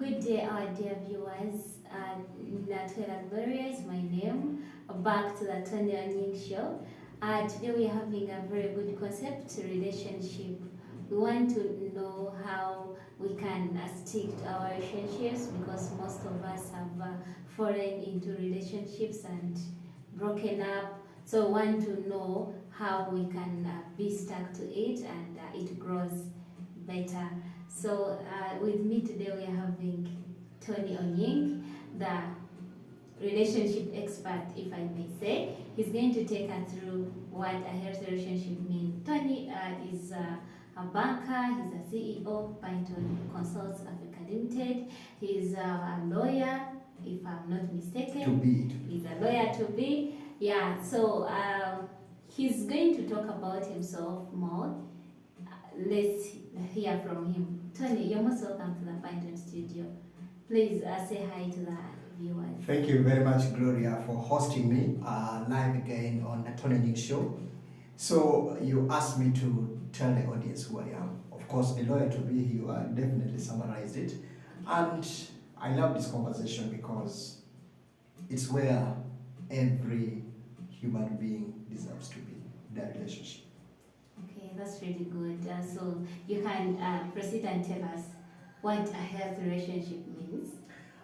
Good day, our dear viewers. Gloria is my name. Back to the Tony show. Today we are having a very good concept, relationship. We want to know how we can stick to our relationships because most of us have fallen into relationships and broken up. So we want to know how we can be stuck to it and it grows better. So with me today we are having Tony Onying, the relationship expert, if I may say. He's going to take us through what a healthy relationship means. Tony is a banker, he's a CEO, Python Consults Africa Limited. He's a lawyer, if I'm not mistaken. To be. He's a lawyer to be. Yeah, so he's going to talk about himself more. Let's hear from him. Tony, you're most welcome to the Python studio. Please say hi to the viewers. Thank you very much, Gloria, for hosting me live again on the Tony Nick show. So you asked me to tell the audience who I am. Of course, a lawyer to be, you definitely summarized it. And I love this conversation because it's where every human being deserves to be, their relationship. Okay, that's really good. So you can proceed and tell us what a healthy relationship means.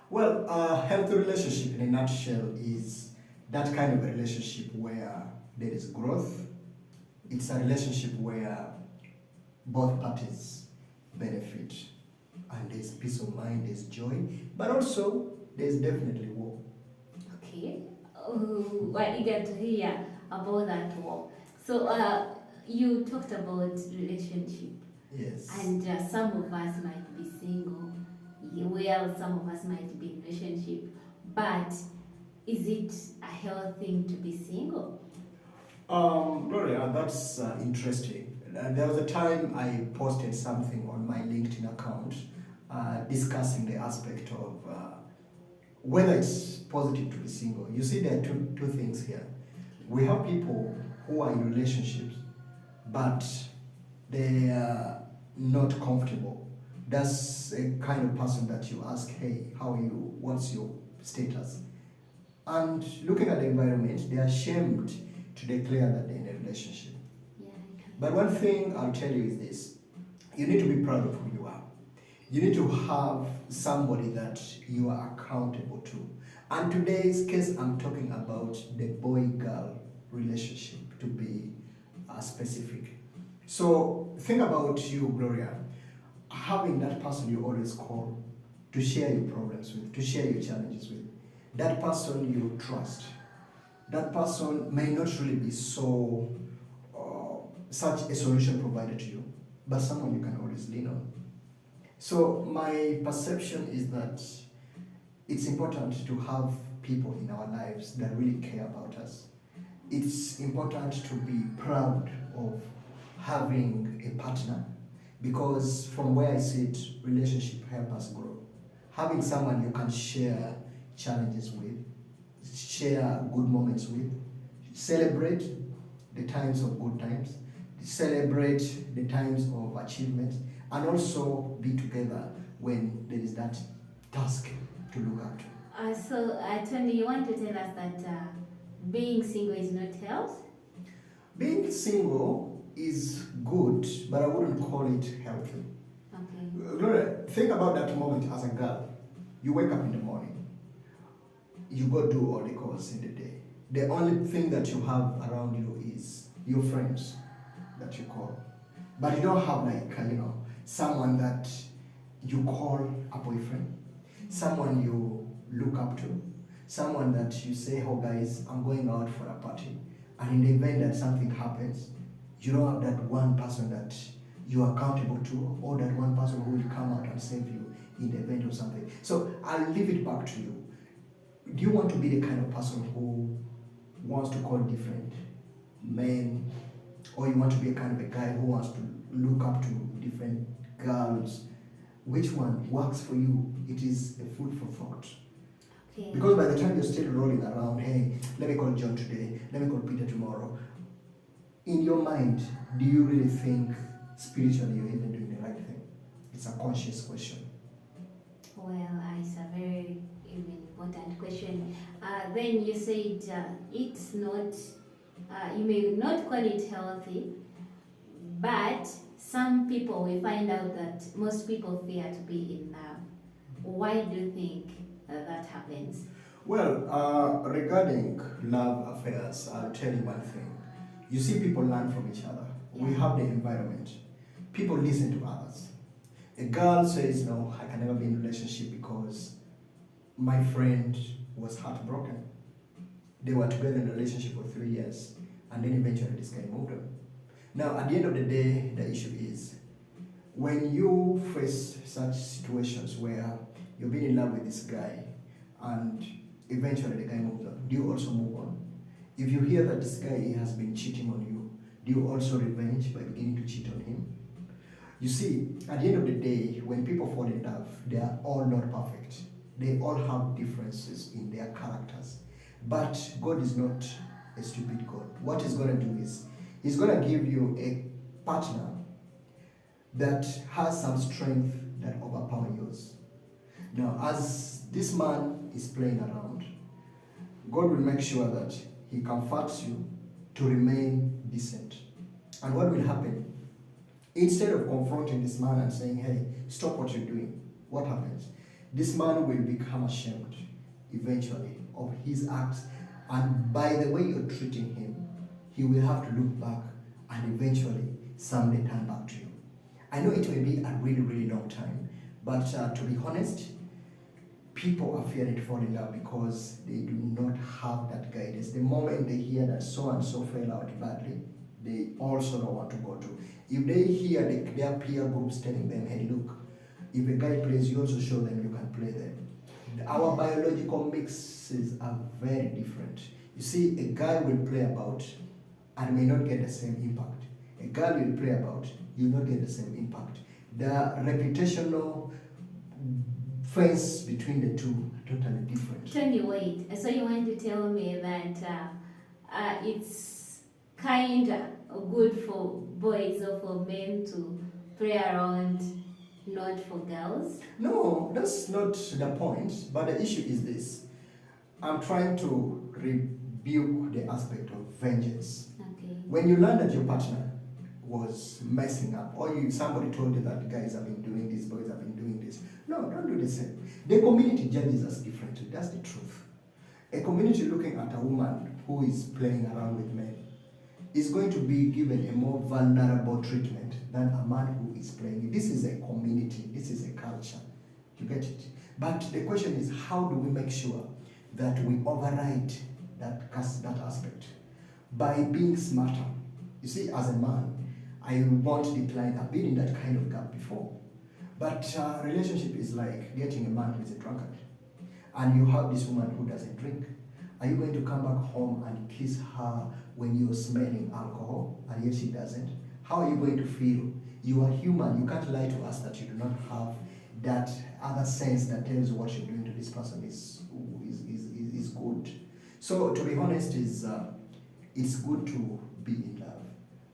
Well, a healthy relationship in a nutshell is that kind of a relationship where there is growth. It's a relationship where both parties benefit and there's peace of mind, there's joy, but also there's definitely war. Okay, we're eager to hear about that war. So you talked about relationship. Yes. And some of us might be single. Well, some of us might be in relationship. But is it a healthy thing to be single? Gloria, that's interesting. There was a time I posted something on my LinkedIn account discussing the aspect of whether it's positive to be single. You see, there are two things here. We have people who are in relationships, but they are not comfortable. That's a kind of person that you ask, hey, how are you? What's your status? And looking at the environment, they are ashamed to declare that they're in a relationship. Yeah. But one thing I'll tell you is this. You need to be proud of who you are. You need to have somebody that you are accountable to. And today's case, I'm talking about the boy-girl relationship, to be specific. So think about you, Gloria, having that person you always call to share your problems with, to share your challenges with. That person you trust. That person may not really be such a solution provider to you, but someone you can always lean on. So my perception is that it's important to have people in our lives that really care about us. It's important to be proud of having a partner, because from where I sit, relationship help us grow. Having someone you can share challenges with, share good moments with, celebrate the times of good times, celebrate the times of achievements, and also be together when there is that task to look up to. So Tony, you want to tell us that being single is not health? Being single is good, but I wouldn't call it healthy. Okay. Gloria, think about that moment as a girl. You wake up in the morning, you go do all the chores in the day. The only thing that you have around you is your friends that you call. But you don't have someone that you call a boyfriend, someone you look up to, someone that you say, oh guys, I'm going out for a party. And in the event that something happens, you don't have that one person that you are accountable to, or that one person who will come out and save you in the event of something. So I'll leave it back to you. Do you want to be the kind of person who wants to call different men, or you want to be a kind of a guy who wants to look up to different girls? Which one works for you? It is a food for thought. Okay. Because by the time you're still rolling around, hey, let me call John today, let me call Peter tomorrow, in your mind, do you really think spiritually you're even doing the right thing? It's a conscious question. Well, important question. Then you said it's not, you may not call it healthy, but some people we find out that most people fear to be in love. Why do you think that happens? Well, regarding love affairs, I'll tell you one thing. You see, people learn from each other. We Yeah. have the environment. People listen to others. A girl says, no, I can never be in a relationship because my friend was heartbroken. They were together in a relationship for 3 years, and then eventually this guy moved on. Now, at the end of the day, the issue is when you face such situations where you've been in love with this guy and eventually the guy moves on, do you also move on? If you hear that this guy has been cheating on you, do you also revenge by beginning to cheat on him? You see, at the end of the day, when people fall in love, they are all not perfect. They all have differences in their characters. But God is not a stupid God. What He's going to do is, He's going to give you a partner that has some strength that overpower yours. Now, as this man is playing around, God will make sure that He comforts you to remain decent. And what will happen? Instead of confronting this man and saying, hey, stop what you're doing, what happens? This man will become ashamed eventually of his acts, and by the way you're treating him, he will have to look back and eventually someday turn back to you. I know it may be a really, really long time, but to be honest, people are fearing to fall in love because they do not have that guidance. The moment they hear that so and so fell out badly, they also don't want to go to. If they hear their peer groups telling them, hey, look, if a guy plays, you also show them you can play them. Our biological mixes are very different. You see, a guy will play about and may not get the same impact. A girl will play about, you will not get the same impact. The reputational fence between the two are totally different. Tony, wait. So you want to tell me that it's kind of good for boys or for men to play around, not for girls? No, that's not the point. But the issue is this. I'm trying to rebuke the aspect of vengeance. Okay. When you learn that your partner was messing up, or somebody told you that guys have been doing this, boys have been doing this, no, don't do the same. The community judges us differently. That's the truth. A community looking at a woman who is playing around with men is going to be given a more vulnerable treatment than a man who is playing. This is a community. This is a culture. You get it? But the question is, how do we make sure that we override that aspect? By being smarter. You see, as a man, I won't decline. I've been in that kind of gap before. But relationship is like getting a man who is a drunkard. And you have this woman who doesn't drink. Are you going to come back home and kiss her when you're smelling alcohol and yet she doesn't? How are you going to feel? You are human. You can't lie to us that you do not have that other sense that tells you what you're doing to this person is good. So to be honest, it's good to be in love,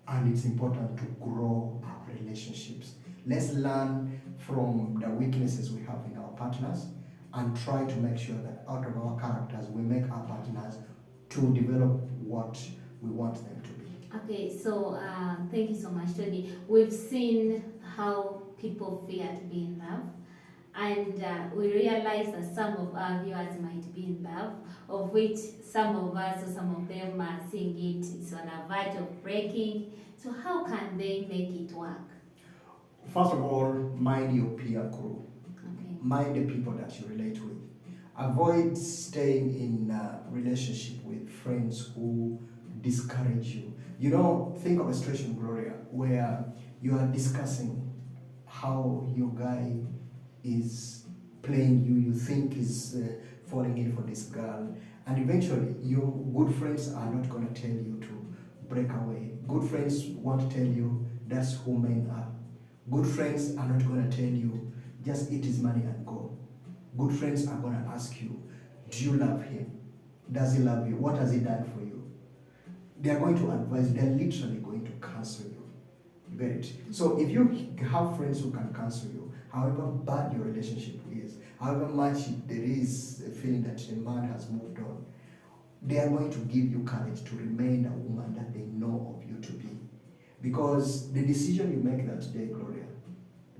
and it's important to grow our relationships. Let's learn from the weaknesses we have in our partners and try to make sure that out of our characters we make our partners to develop what we want them to be. Okay, so thank you so much, Tony. We've seen how people fear to be in love, and we realize that some of our viewers might be in love, of which some of us or some of them are seeing it's on a verge of breaking. So how can they make it work? First of all, mind your peer crew. Okay. Mind the people that you relate with. Avoid staying in a relationship with friends who discourage you. You know, think of a situation, Gloria, where you are discussing how your guy is playing you, you think is falling in for this girl, and eventually your good friends are not going to tell you to break away. Good friends won't tell you that's who men are. Good friends are not going to tell you just eat his money and go. Good friends are going to ask you, do you love him? Does he love you? What has he done for you? They are going to advise you. They are literally going to counsel you. You get it? So if you have friends who can counsel you, however bad your relationship is, however much there is a feeling that the man has moved on, they are going to give you courage to remain a woman that they know of you to be. Because the decision you make that day, Gloria,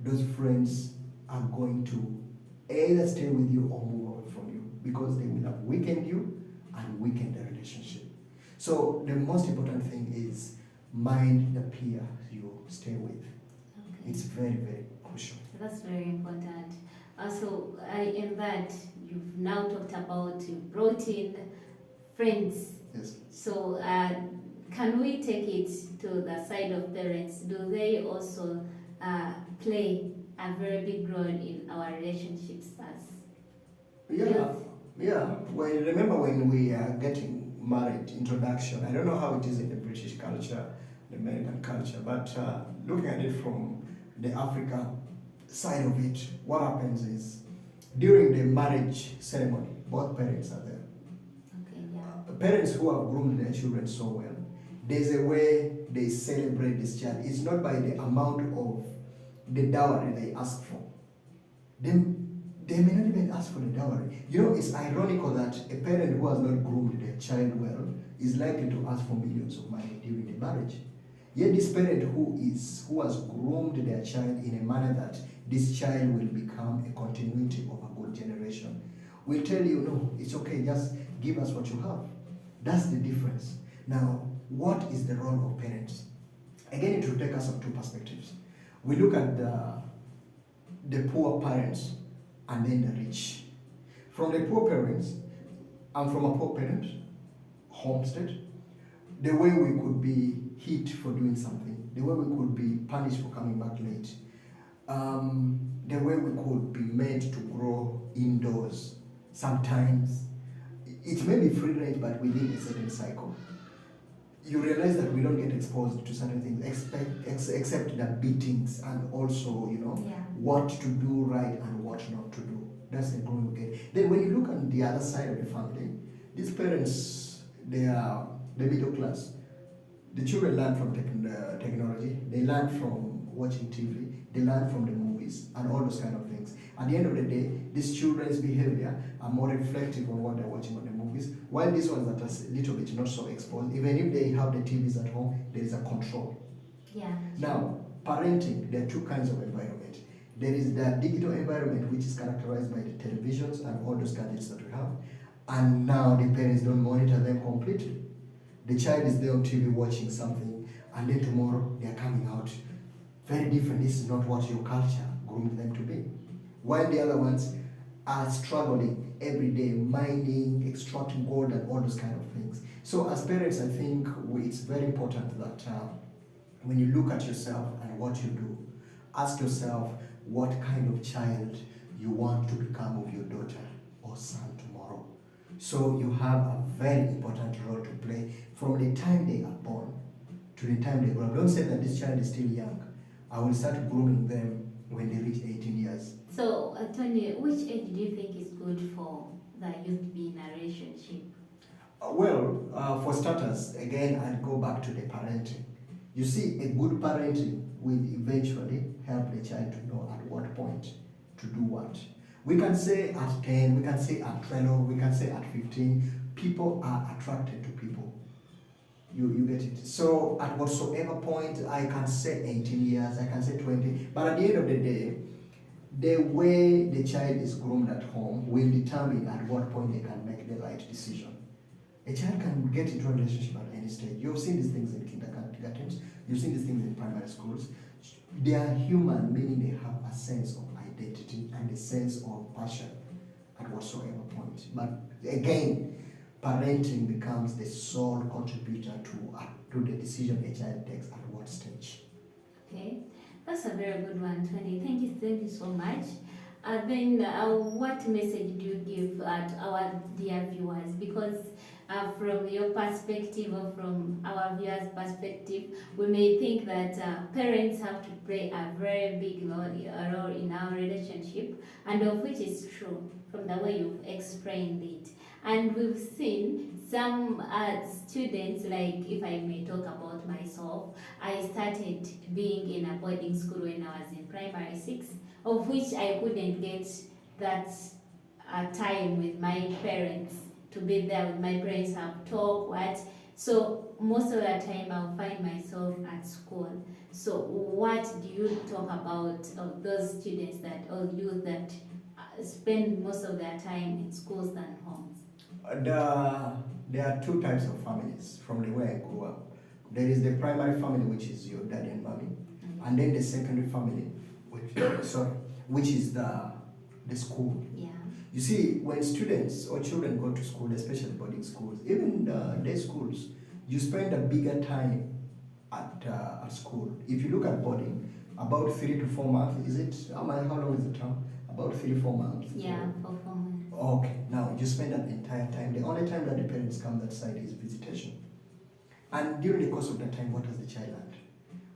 those friends are going to either stay with you or move away from you, because they will have weakened you and weakened the relationship. So the most important thing is mind the peer you stay with. Okay. It's very, very crucial. That's very important. Also, in that, you've now talked about, you brought in friends. Yes. So, can we take it to the side of parents? Do they also play a very big role in our relationships as Yeah, youth? yeah. Well, remember when we are getting married, introduction, I don't know how it is in the British culture, the American culture, but looking at it from the Africa side of it, what happens is during the marriage ceremony, both parents are there. Okay, yeah. Parents who have groomed their children so well, there's a way they celebrate this child. It's not by the amount of the dowry they ask for. They may not even ask for the dowry. You know, it's ironical that a parent who has not groomed their child well is likely to ask for millions of money during the marriage. Yet this parent who has groomed their child in a manner that this child will become a continuity of a good generation will tell you, no, it's okay, just give us what you have. That's the difference. Now, what is the role of parents? Again, it will take us on two perspectives. We look at the poor parents and then the rich. From the poor parents, I'm from a poor parent, homestead, the way we could be hit for doing something, the way we could be punished for coming back late, the way we could be made to grow indoors. Sometimes it may be free range, but within a certain cycle. You realize that we don't get exposed to certain things, except the beatings and also, Yeah. what to do right and what not to do. That's the growing we get. Then when you look on the other side of the family, these parents, they are the middle class. The children learn from technology, they learn from watching TV, they learn from the movies and all those kind of things. At the end of the day, these children's behavior are more reflective on what they're watching on the movies, while these ones that are a little bit not so exposed, even if they have the TVs at home, there is a control. Yeah. Now, parenting, there are two kinds of environment. There is the digital environment, which is characterized by the televisions and all those gadgets that we have, and now the parents don't monitor them completely. The child is there on TV watching something, and then tomorrow they are coming out very different. This is not what your culture groomed them to be. While the other ones are struggling every day, mining, extracting gold, and all those kind of things. So as parents, I think it's very important that when you look at yourself and what you do, ask yourself what kind of child you want to become of your daughter or son tomorrow. So you have a very important role to play from the time they are born to the time they grow up. Don't say that this child is still young. I will start grooming them when they reach 18 years. So, Tony, which age do you think is good for the youth to be in a relationship? For starters, again, I'd go back to the parenting. You see, a good parenting will eventually help the child to know at what point to do what. We can say at 10, we can say at 12, we can say at 15, people are attracted to people. You get it. So at whatsoever point, I can say 18 years, I can say 20, but at the end of the day, the way the child is groomed at home will determine at what point they can make the right decision. A child can get into a relationship at any stage. You've seen these things in kindergartens, you've seen these things in primary schools. They are human, meaning they have a sense of identity and a sense of passion at whatsoever point. But again, parenting becomes the sole contributor to the decision a child takes at what stage. Okay, that's a very good one, Tony. Thank you so much. What message do you give our dear viewers? Because from your perspective or from our viewers' perspective, we may think that parents have to play a very big role in our relationship, and of which is true from the way you've explained it. And we've seen some students, like if I may talk about myself, I started being in a boarding school when I was in primary 6, of which I couldn't get that time with my parents, to be there with my parents, have talk, what. So most of the time I'll find myself at school. So what do you talk about those students that, or youth that spend most of their time in schools than homes? There are two types of families from the way I grew up. There is the primary family, which is your daddy and mommy, and then the secondary family, which is the school. Yeah. You see, when students or children go to school, especially boarding schools, even day schools, you spend a bigger time at school. If you look at boarding, about 3 to 4 months, is it? How long is the term? About 3-4 months. Yeah, for 4 months. Okay, now you spend that entire time. The only time that the parents come that side is visitation. And during the course of that time, what has the child learned?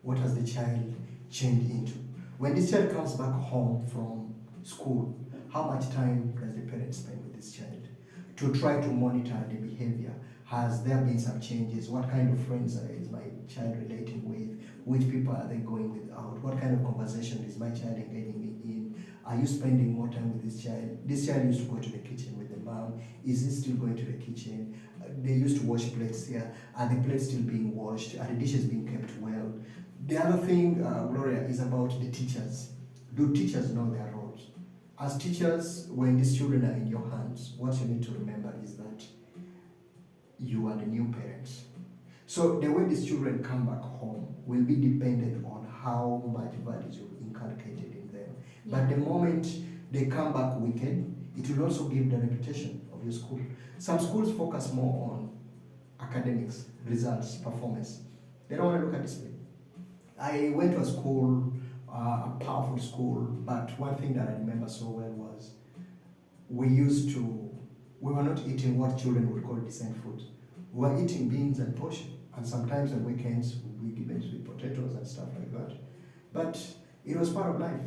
What has the child changed into? When this child comes back home from school, how much time does the parent spend with this child to try to monitor the behavior? Has there been some changes? What kind of friends is my child relating with? Which people are they going with out? What kind of conversation is my child engaging in? Are you spending more time with this child? This child used to go to the kitchen with the mom. Is he still going to the kitchen? They used to wash plates here. Are the plates still being washed? Are the dishes being kept well? The other thing, Gloria, is about the teachers. Do teachers know their roles? As teachers, when these children are in your hands, what you need to remember is that you are the new parents. So the way these children come back home will be dependent on how much values you've inculcated in them. Yeah. But the moment they come back wicked, it will also give the reputation of your school. Some schools focus more on academics, results, performance. They don't want to look at discipline. I went to a school, a powerful school, but one thing that I remember so well was we were not eating what children would call decent food. We were eating beans and portion, and sometimes on weekends we were given sweet potatoes and stuff like that. But it was part of life.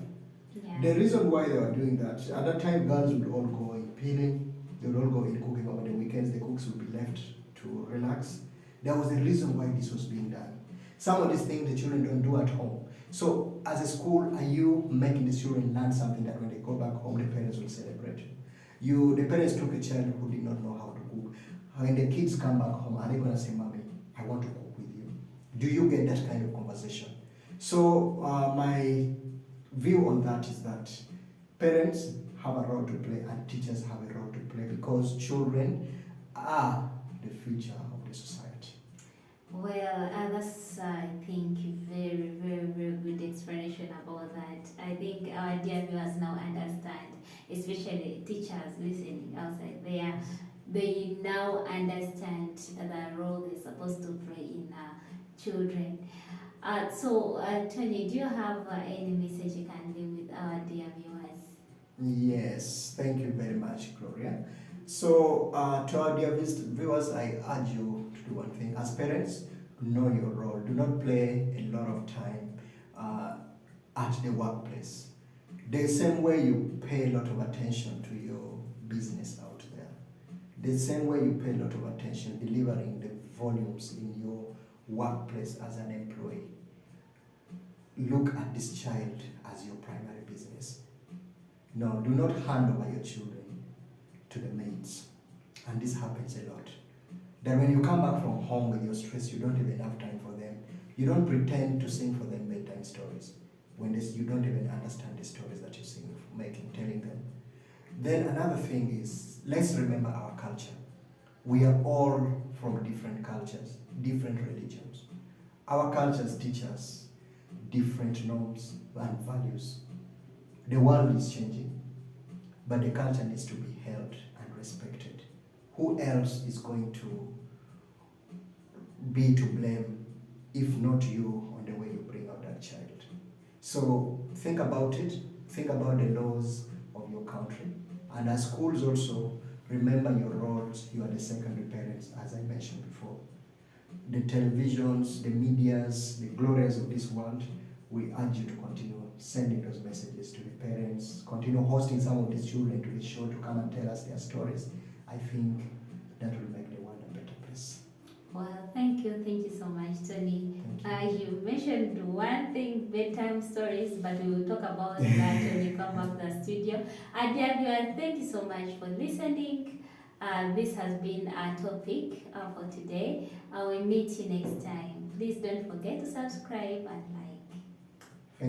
Yeah. The reason why they were doing that, at that time girls would all go in peeling, they would all go in cooking over the weekends, the cooks would be left to relax. There was a reason why this was being done. Some of these things the children don't do at home. So as a school, are you making the children learn something that when they go back home, the parents will celebrate? The parents took a child who did not know how to cook. When the kids come back home, are they going to say, Mommy, I want to cook with you? Do you get that kind of conversation? So my view on that is that parents have a role to play and teachers have a role to play, because children are the future of the society. Well, that's, I think, very, very, very good explanation about that. I think our dear viewers now understand, especially teachers listening outside there, they now understand the role they're supposed to play in children. So, Tony, do you have any message you can leave with our dear viewers? Yes, thank you very much, Gloria. So, to our dear viewers, I urge you to do one thing. As parents, know your role. Do not play a lot of time at the workplace. The same way you pay a lot of attention to your business out there, the same way you pay a lot of attention delivering the volumes in your workplace as an employee, look at this child as your primary business. No, do not hand over your children to the maids. And this happens a lot. Then when you come back from home with your stress, you don't even have time for them. You don't pretend to sing for them bedtime stories when you don't even understand the stories that you're singing, telling them. Then another thing is, let's remember our culture. We are all from different cultures, different religions. Our cultures teach us different norms and values. The world is changing, but the culture needs to be held and respected. Who else is going to be to blame if not you on the way you bring out that child? So think about it, think about the laws of your country, and as schools also, remember your roles. You are the secondary parents, as I mentioned before. The televisions, the medias, the glorias of this world, we urge you to continue sending those messages to the parents, continue hosting some of these children to the show to come and tell us their stories. I think that will make the world a better place. Well, thank you so much, Tony. Thank you. You mentioned one thing, bedtime stories, but we will talk about that when you come back to the studio. And dear viewers, thank you so much for listening. This has been our topic for today. I will meet you next time. Please don't forget to subscribe and like.